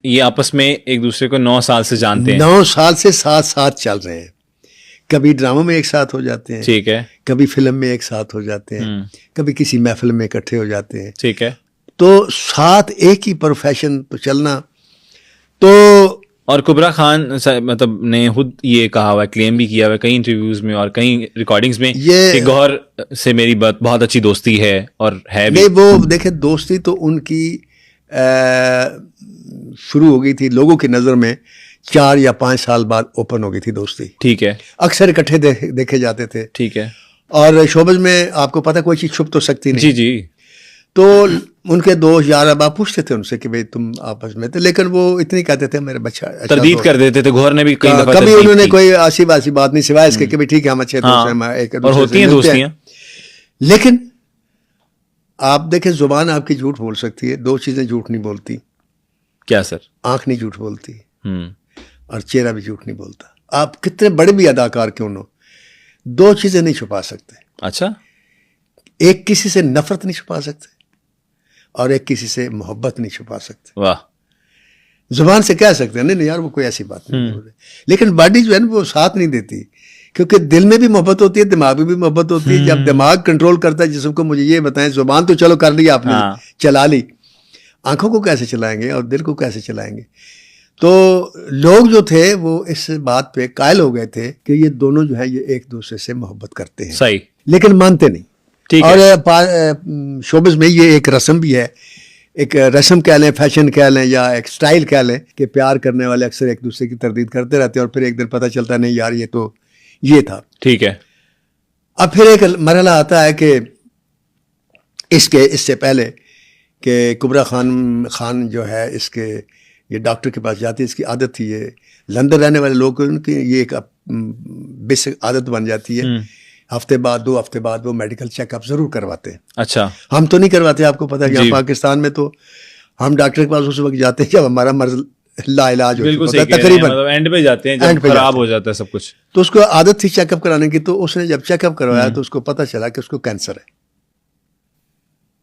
یہ آپس میں ایک دوسرے کو 9 سال سے جانتے ہیں. 9 سال سے ساتھ چل رہے ہیں. کبھی ڈراموں میں ایک ساتھ ہو جاتے ہیں, ٹھیک ہے, کبھی فلم میں ایک ساتھ ہو جاتے ہیں, کبھی کسی محفل میں اکٹھے ہو جاتے ہیں, ٹھیک ہے. تو ساتھ ایک ہی پروفیشن تو چلنا. تو اور کبرا خان مطلب نے خود یہ کہا ہوا ہے, کلیم بھی کیا ہوا ہے کئی انٹرویوز میں اور کئی ریکارڈنگز میں کہ گوہر سے میری بہت اچھی دوستی ہے, اور ہے بھی. نہیں, وہ دیکھیں دوستی تو ان کی شروع ہو گئی تھی لوگوں کی نظر میں 4 یا 5 سال بعد اوپن ہو گئی تھی دوستی. ٹھیک ہے, اکثر اکٹھے دیکھے جاتے تھے. ٹھیک ہے. اور شعبز میں آپ کو پتہ کوئی چیز چھپ تو سکتی نہیں. جی جی. تو ان کے دوست یار ابا پوچھتے تھے ان سے کہ بھئی تم آپس میں تھے, لیکن وہ اتنی کہتے تھے میرے بچہ تردید کر دیتے تھے. گوہر نے بھی کئی دفعہ کبھی انہوں نے کوئی ایسی بات نہیں سوائے اس کے کہ بھئی ٹھیک ہے ہم اچھے دوست ہیں, ایک اور ہوتی ہیں دوستیاں. لیکن آپ دیکھیں زبان آپ کی جھوٹ بول سکتی ہے, 2 چیزیں جھوٹ نہیں بولتی. کیا سر؟ آنکھ نہیں جھوٹ بولتی اور چہرہ بھی جھوٹ نہیں بولتا. آپ کتنے بڑے بھی اداکار کیوں نہ ہو, 2 چیزیں نہیں چھپا سکتے. اچھا. ایک کسی سے نفرت نہیں چھپا سکتے اور ایک کسی سے محبت نہیں چھپا سکتے. واہ. زبان سے کہہ سکتے ہیں نہیں یار وہ کوئی ایسی بات نہیں, لیکن باڈی جو ہے نا وہ ساتھ نہیں دیتی, کیونکہ دل میں بھی محبت ہوتی ہے, دماغ میں بھی محبت ہوتی ہے. جب دماغ کنٹرول کرتا ہے جسم کو, مجھے یہ بتائیں, زبان تو چلو کر لی آپ نے, چلا لی, آنکھوں کو کیسے چلائیں گے اور دل کو کیسے چلائیں گے؟ تو لوگ جو تھے وہ اس بات پہ قائل ہو گئے تھے کہ یہ دونوں جو ہے یہ ایک دوسرے سے محبت کرتے ہیں. صحیح. لیکن مانتے نہیں. اور شوبز میں یہ ایک رسم بھی ہے, ایک رسم کہہ لیں, فیشن کہہ لیں, یا ایک سٹائل کہہ لیں, کہ پیار کرنے والے اکثر ایک دوسرے کی تردید کرتے رہتے ہیں اور پھر ایک دن پتہ چلتا ہے نہیں یار یہ تو یہ تھا. ٹھیک ہے. اب پھر ایک مرحلہ آتا ہے کہ اس سے پہلے کہ کبرا خان جو ہے اس کے یہ ڈاکٹر کے پاس جاتی ہے. اس کی عادت تھی, یہ لندن رہنے والے لوگ ان کی یہ ایک بیسک عادت بن جاتی ہے, ہفتے بعد 2 ہفتے بعد وہ میڈیکل چیک اپ ضرور کرواتے ہیں. اچھا. ہم تو نہیں کرواتے, آپ کو پتہ ہے یہاں پاکستان میں تو ہم ڈاکٹر کے پاس اس وقت جاتے ہیں جب ہمارا مرض لا علاج ہو چکا ہے, تقریباً اینڈ پہ جاتے ہیں جب خراب ہو جاتا ہے سب کچھ. تو اس کو عادت تھی چیک اپ کرانے کی, تو اس نے جب چیک اپ کروایا تو اس کو پتہ چلا کہ اس کو کینسر ہے.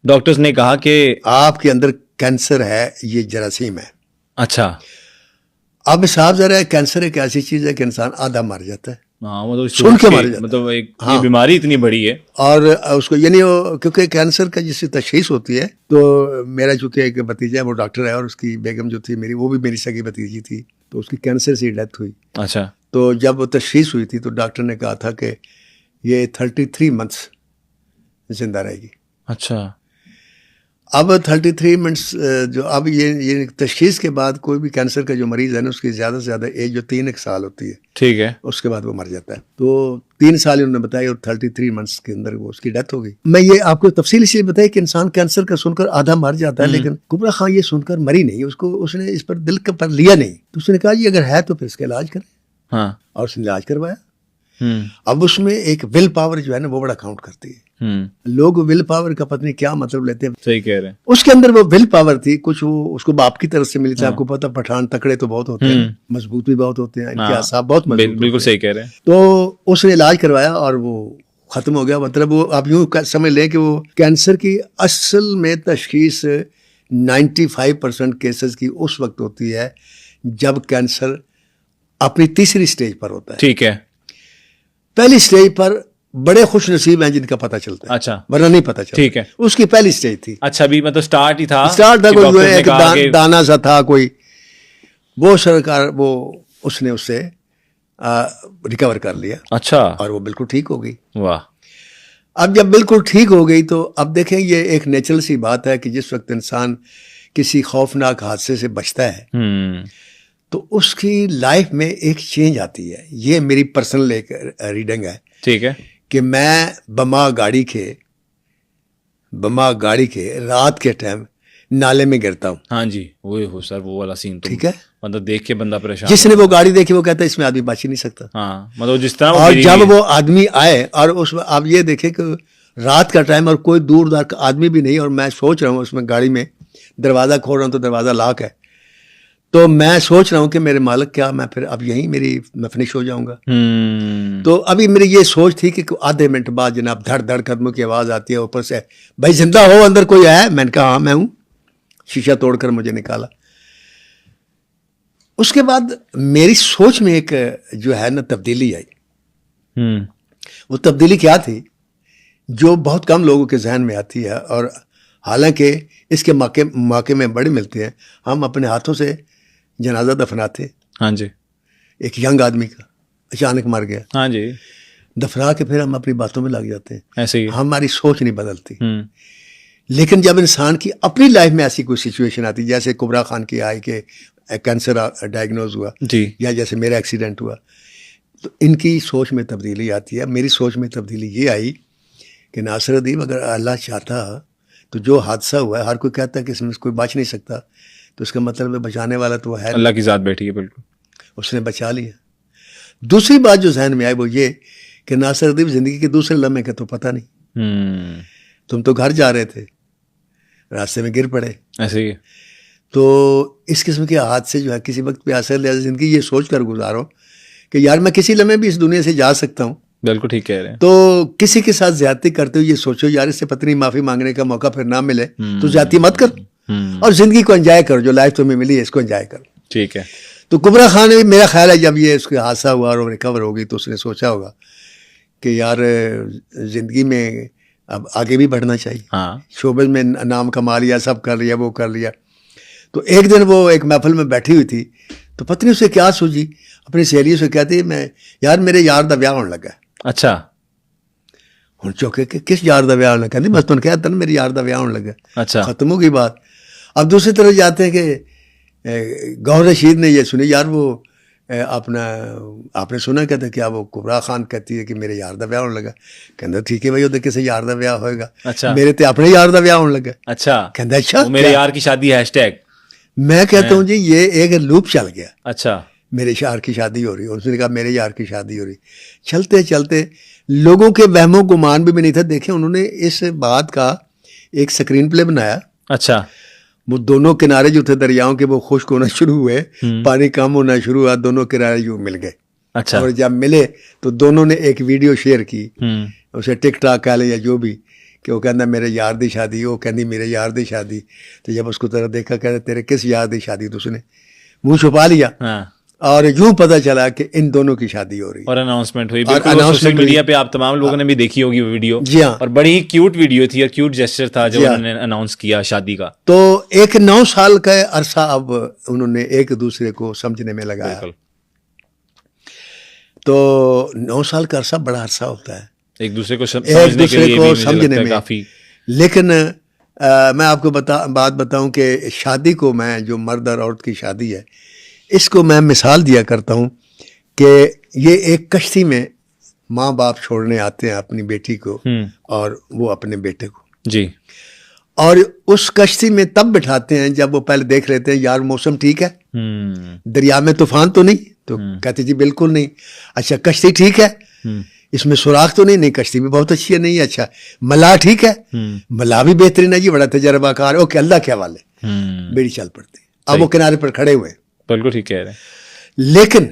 ڈاکٹرز نے کہا کہ آپ کے اندر کینسر ہے, یہ جراثیم ہے. اچھا. اب صاحب ذرا کینسر ایک ایسی چیز ہے کہ انسان آدھا مر جاتا ہے. سن کے مر جاتا ہے, مطلب یہ بیماری اتنی بڑی ہے. اور اس کو یعنی کیونکہ کینسر کا جس سے تشخیص ہوتی ہے, تو میرا چونکہ ایک بھتیجا ہے وہ ڈاکٹر ہے, اور اس کی بیگم جو تھی میری وہ بھی میری سگی بھتیجی تھی, تو اس کی کینسر سے ڈیتھ ہوئی. اچھا. تو جب وہ تشخیص ہوئی تھی تو ڈاکٹر نے کہا تھا کہ یہ 33 منتھس زندہ رہے گی. اچھا. اب 33 منتھس جو اب یہ تشخیص کے بعد کوئی بھی کینسر کا جو مریض ہے نا, اس کی زیادہ سے زیادہ ایج جو 3 سال ہوتی ہے. ٹھیک ہے. اس کے بعد وہ مر جاتا ہے. تو 3 سال انہوں نے بتایا اور 33 منتھس کے اندر وہ اس کی ڈیتھ ہو گئی. میں یہ آپ کو تفصیل اس لیے بتایا کہ انسان کینسر کا سن کر آدھا مر جاتا ہے, لیکن کبرا خان یہ سن کر مری نہیں, اس نے اس پر دل پر لیا نہیں. تو اس نے کہا جی اگر ہے تو پھر اس کا علاج کریں. ہاں. اور اس نے علاج کروایا. اب اس میں ایک ول پاور جو ہے نا وہ بڑا کاؤنٹ کرتی ہے. لوگ ول پاور کا پتہ نہیں کیا مطلب لیتے ہیں. صحیح کہہ رہے ہیں. اس کے اندر وہ ول پاور تھی, کچھ وہ اس کو باپ کی طرف سے ملی تھی. آپ کو پتہ پٹھان تکڑے تو بہت ہوتے ہیں, مضبوط بھی بہت ہوتے ہیں, ان کے اعصاب بہت مضبوط. بالکل صحیح کہہ رہے ہیں. تو اس نے علاج کروایا اور وہ ختم ہو گیا. مطلب وہ آپ یوں سمجھ لیں کہ وہ کینسر کی اصل میں تشخیص 95% کیسز کی اس وقت ہوتی ہے جب کینسر اپنی 3ری سٹیج پر ہوتا ہے. ٹھیک ہے. پہلی سٹیج پر بڑے خوش نصیب ہیں جن کا پتہ چلتا ہے. اچھا. ورنہ نہیں پتہ چلتا. ٹھیک ہے. اس کی پہلی سٹیج تھی. اچھا. بھی مطلب سٹارٹ ہی تھا, کوئی ایک دانا سا تھا کوئی, وہ سرکار وہ اس نے اس سے ریکور کر لیا. اچھا. اور وہ بالکل ٹھیک ہو گئی. واہ. اب جب بالکل ٹھیک ہو گئی تو اب دیکھیں یہ ایک نیچرل سی بات ہے کہ جس وقت انسان کسی خوفناک حادثے سے بچتا ہے تو اس کی لائف میں ایک چینج آتی ہے. یہ میری پرسنل ایک ریڈنگ ہے. ٹھیک ہے. کہ میں بما گاڑی کے رات کے ٹائم نالے میں گرتا ہوں. ہاں جی. وہ سر وہ والا سین تو ٹھیک ہے, مطلب دیکھ کے بندہ پریشان. جس نے وہ گاڑی دیکھی وہ کہتا ہے اس میں آدمی بچ ہی نہیں سکتا. ہاں مطلب جس طرح. اور جب وہ آدمی آئے اور اس میں آپ یہ دیکھیں کہ رات کا ٹائم اور کوئی دور دار کا آدمی بھی نہیں, اور میں سوچ رہا ہوں اس میں گاڑی میں دروازہ کھول رہا ہوں تو دروازہ لاک ہے, تو میں سوچ رہا ہوں کہ میرے مالک کیا میں پھر اب یہیں میں فنش ہو جاؤں گا. تو ابھی میری یہ سوچ تھی کہ آدھے منٹ بعد جناب دھڑ دھڑ قدموں کی آواز آتی ہے اوپر سے, بھائی زندہ ہو, اندر کوئی ہے؟ میں نے کہا ہاں میں ہوں. شیشہ توڑ کر مجھے نکالا. اس کے بعد میری سوچ میں ایک جو ہے نا تبدیلی آئی. وہ تبدیلی کیا تھی جو بہت کم لوگوں کے ذہن میں آتی ہے, اور حالانکہ اس کے موقع میں بڑے ملتے ہیں. ہم اپنے ہاتھوں سے جنازہ دفناتے. ہاں جی. ایک ینگ آدمی کا اچانک مر گیا. ہاں جی. دفنا کے پھر ہم اپنی باتوں میں لگ جاتے ہیں. ایسے ہی ہماری سوچ نہیں بدلتی. لیکن جب انسان کی اپنی لائف میں ایسی کوئی سچویشن آتی, جیسے کبرا خان کی آئی کہ کینسر ڈائگنوز ہوا جی, یا جیسے میرا ایکسیڈنٹ ہوا, تو ان کی سوچ میں تبدیلی آتی ہے. میری سوچ میں تبدیلی یہ آئی کہ ناصر ادیب اگر اللہ چاہتا تو جو حادثہ ہوا ہے, ہر کوئی کہتا ہے کہ اس میں کوئی بچ نہیں سکتا, تو اس کا مطلب ہے بچانے والا تو وہ ہے, اللہ کی ذات بیٹھی ہے. بالکل اس نے بچا لیا. دوسری بات جو ذہن میں آئی وہ یہ کہ ناصر ادیب زندگی کے دوسرے لمحے کا تو پتہ نہیں. تم تو گھر جا رہے تھے, راستے میں گر پڑے. ایسے ہی. تو اس قسم کے حادثے جو ہے کسی وقت پہ اثر لے, زندگی یہ سوچ کر گزارو کہ یار میں کسی لمحے بھی اس دنیا سے جا سکتا ہوں. بالکل ٹھیک کہہ رہے ہیں. تو کسی کے ساتھ زیادتی کرتے ہوئے یہ سوچو یار اس سے پتنی معافی مانگنے کا موقع پھر نہ ملے تو زیادتی مت کرو, اور زندگی کو انجوائے کرو. جو لائف تمہیں ملی ہے اس کو انجوائے کرو. ٹھیک ہے. تو کبرا خان نے, میرا خیال ہے جب یہ اس کا حادثہ ہوا اور وہ ریکور ہوگی تو اس نے سوچا ہوگا کہ یار زندگی میں اب آگے بھی بڑھنا چاہیے. ہاں, شعبے میں نام کما لیا, سب کر لیا, وہ کر لیا. تو ایک دن وہ ایک محفل میں بیٹھی ہوئی تھی, تو پتہ نہیں اسے کیا سوچی, اپنی سہیلیوں سے کہتی میں یار میرے یار دا بیاہ ہونے لگا. اچھا. ہوں چوکے کہ کس یار دا بیاہ ہونے لگا, نہیں بس تم کہتا نا میرے یار دا بیاہ ہونے لگا. اچھا, ختم ہو گئی بات. اب دوسری طرف جاتے ہیں کہ گوہر رشید نے یہ سنی, یار وہ اپنا آپ نے سنا کہتا کیا وہ کبرا خان کہتی ہے کہ میرے یار دا بیاہ ہونے لگا. کہتا ٹھیک ہے بھائی وہ کسے یار دا بیاہ ہوئے گا. اچھا, میرے تے اپنے یار دا بیاہ ہونے لگا. اچھا, کہتا اچھا میرے یار کی شادی ہیش ٹیگ. میں کہتا ہوں جی یہ ایک لوپ چل گیا. اچھا, میرے یار کی شادی ہو رہی, اس نے کہا میرے یار کی شادی ہو رہی. چلتے چلتے لوگوں کے وہم و گمان بھی نہیں تھا. دیکھیں انہوں نے اس بات کا ایک سکرین پلے بنایا. اچھا, وہ دونوں کنارے جو تھے دریاؤں کے وہ خشک ہونا شروع ہوئے, پانی کم ہونا شروع ہوا, دونوں کنارے یوں مل گئے. اچھا, اور جب ملے تو دونوں نے ایک ویڈیو شیئر کی, اسے ٹک ٹاک کہہ لے یا جو بھی, کہ وہ کہنا میرے یار دی شادی, وہ کہنی میرے یار دی شادی. تو جب اس کو طرح دیکھا کہتے تیرے کس یار دی شادی, تو اس نے منہ چھپا لیا, اور یوں پتہ چلا کہ ان دونوں کی شادی ہو رہی ہے. اور اناؤنسمنٹ ہوئی. سوشل میڈیا پہ آپ تمام لوگوں نے بھی دیکھی ہوگی وہ ویڈیو. جی ہاں, اور بڑی ہی کیوٹ ویڈیو تھی اور کیوٹ جیسچر تھا جو انہوں نے اناؤنس کیا شادی کا. تو ایک 9 سال کا عرصہ اب انہوں نے ایک دوسرے کو سمجھنے میں لگایا. تو 9 سال کا عرصہ بڑا عرصہ ہوتا ہے ایک دوسرے کو سمجھنے میں کافی. لیکن میں آپ کو بات بتاؤں کہ شادی کو میں جو مرد اور عورت کی شادی ہے اس کو میں مثال دیا کرتا ہوں کہ یہ ایک کشتی میں ماں باپ چھوڑنے آتے ہیں اپنی بیٹی کو اور وہ اپنے بیٹے کو. جی. اور اس کشتی میں تب بٹھاتے ہیں جب وہ پہلے دیکھ لیتے ہیں یار موسم ٹھیک ہے, دریا میں طوفان تو نہیں, تو کہتے جی بالکل نہیں. اچھا کشتی ٹھیک ہے, اس میں سوراخ تو نہیں, کشتی بھی بہت اچھی ہے, نہیں. اچھا ملا ٹھیک ہے, ملا بھی بہترین ہے جی, بڑا تجربہ کار, اوکے اللہ کے حوالے, بیڑی چل پڑتی. اب وہ کنارے پر کھڑے ہوئے. بالکل ٹھیک کہہ رہے ہیں. لیکن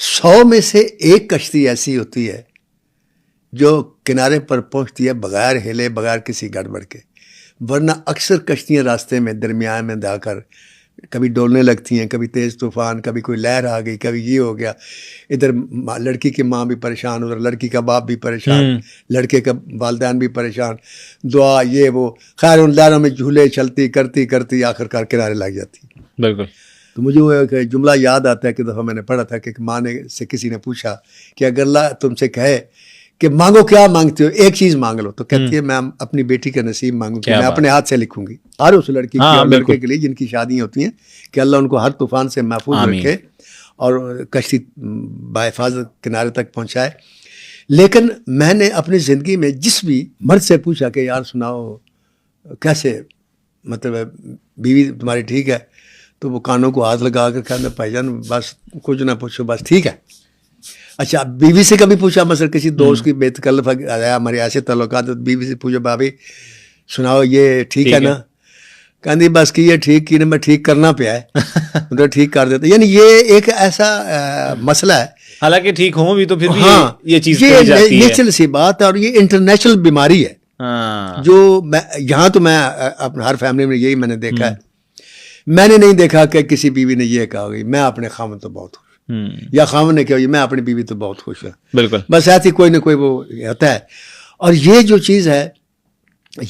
100 میں سے ایک کشتی ایسی ہوتی ہے جو کنارے پر پہنچتی ہے بغیر ہلے, بغیر کسی گڑبڑ کے. ورنہ اکثر کشتیاں راستے میں درمیان میں جا کر کبھی ڈولنے لگتی ہیں, کبھی تیز طوفان, کبھی کوئی لہر آ گئی, کبھی یہ ہو گیا. ادھر لڑکی کی ماں بھی پریشان, ادھر لڑکی کا باپ بھی پریشان, لڑکے کا والدین بھی پریشان, دعا یہ وہ. خیر ان لہروں میں جھولے چلتی کرتی کرتی آخر کار کنارے لگ جاتی. بالکل. تو مجھے وہ ایک جملہ یاد آتا ہے کہ دفعہ میں نے پڑھا تھا کہ ماں نے سے کسی نے پوچھا کہ اگر اللہ تم سے کہے کہ مانگو کیا مانگتے ہو, ایک چیز مانگ لو, تو کہتی ہے میں اپنی بیٹی کا نصیب مانگوں گی, میں اپنے ہاتھ سے لکھوں گی. ہر اس لڑکی کی اور لڑکے کے لیے جن کی شادیاں ہوتی ہیں کہ اللہ ان کو ہر طوفان سے محفوظ رکھے اور کشتی بحفاظت کنارے تک پہنچائے. لیکن میں نے اپنی زندگی میں جس بھی مرد سے پوچھا کہ یار سناؤ کیسے, مطلب بیوی تمہاری ٹھیک ہے, تو وہ کانوں کو ہاتھ لگا کر کہنا بھائی جان بس کچھ نہ پوچھو, بس ٹھیک ہے. اچھا بیوی سے کبھی پوچھا, مثلا کسی دوست کی بے تکلف ہمارے ایسے تعلقات, بیوی سے پوچھو بھابھی سناؤ یہ ٹھیک ہے نا, کہندی بس کی یہ ٹھیک کی نا, میں ٹھیک کرنا پیا ہے تو ٹھیک کر دیتا. یعنی یہ ایک ایسا مسئلہ ہے, حالانکہ ٹھیک ہوں بھی تو پھر بھی یہ چیز نیچرل سی بات ہے, اور یہ انٹرنیشنل بیماری ہے جو یہاں تو میں ہر فیملی میں یہی میں نے دیکھا ہے میں نے نہیں دیکھا کہ کسی بیوی نے یہ کہا گئی میں اپنے خاوند تو بہت خوش ہوں، یا خاوند نے کہا میں اپنی بیوی تو بہت خوش ہوں. بالکل. بس ایسی کوئی نہ کوئی وہ ہوتا ہے. اور یہ جو چیز ہے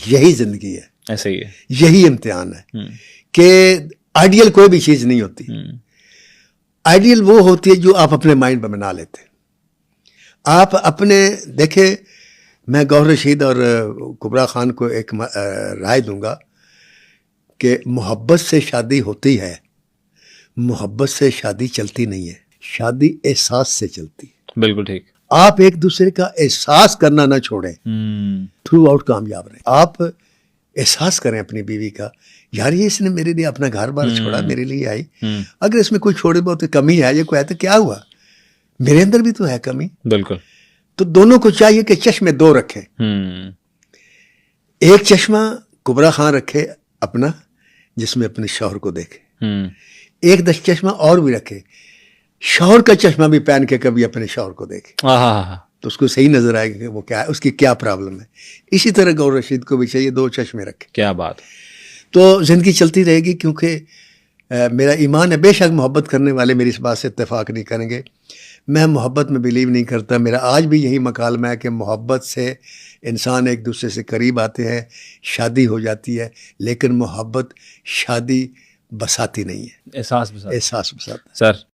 یہی زندگی ہے، ایسے ہی ہے، یہی امتحان ہے کہ آئیڈیل کوئی بھی چیز نہیں ہوتی. آئیڈیل وہ ہوتی ہے جو آپ اپنے مائنڈ میں بنا لیتے ہیں. آپ اپنے دیکھیں، میں گوہر رشید اور کبریٰ خان کو ایک رائے دوں گا کہ محبت سے شادی ہوتی ہے، محبت سے شادی چلتی نہیں ہے، شادی احساس سے چلتی ہے. بالکل ٹھیک. آپ ایک دوسرے کا احساس کرنا نہ چھوڑیں، تھرو آؤٹ کامیاب رہیں. آپ احساس کریں اپنی بیوی کا، یار یہ اس نے میرے لیے اپنا گھر بار چھوڑا، میرے لیے آئی. اگر اس میں کوئی چھوڑے بہت کمی ہے، یہ کوئی ہے تو کیا ہوا، میرے اندر بھی تو ہے کمی. بالکل. تو دونوں کو چاہیے کہ چشمے دو رکھیں. ایک چشمہ کبریٰ خان رکھے اپنا جس میں اپنے شوہر کو دیکھے، ایک چشمہ اور بھی رکھے، شوہر کا چشمہ بھی پہن کے کبھی اپنے شوہر کو دیکھے، تو اس کو صحیح نظر آئے گا کہ وہ کیا ہے، اس کی کیا پرابلم ہے. اسی طرح گوہر رشید کو بھی چاہیے 2 چشمے رکھے. کیا بات. تو زندگی چلتی رہے گی، کیونکہ میرا ایمان ہے، بے شک محبت کرنے والے میری اس بات سے اتفاق نہیں کریں گے. میں محبت میں بلیو نہیں کرتا. میرا آج بھی یہی مکالمہ ہے کہ محبت سے انسان ایک دوسرے سے قریب آتے ہیں، شادی ہو جاتی ہے، لیکن محبت شادی بساتی نہیں ہے، احساس بساتا. احساس بساتا ہے. سر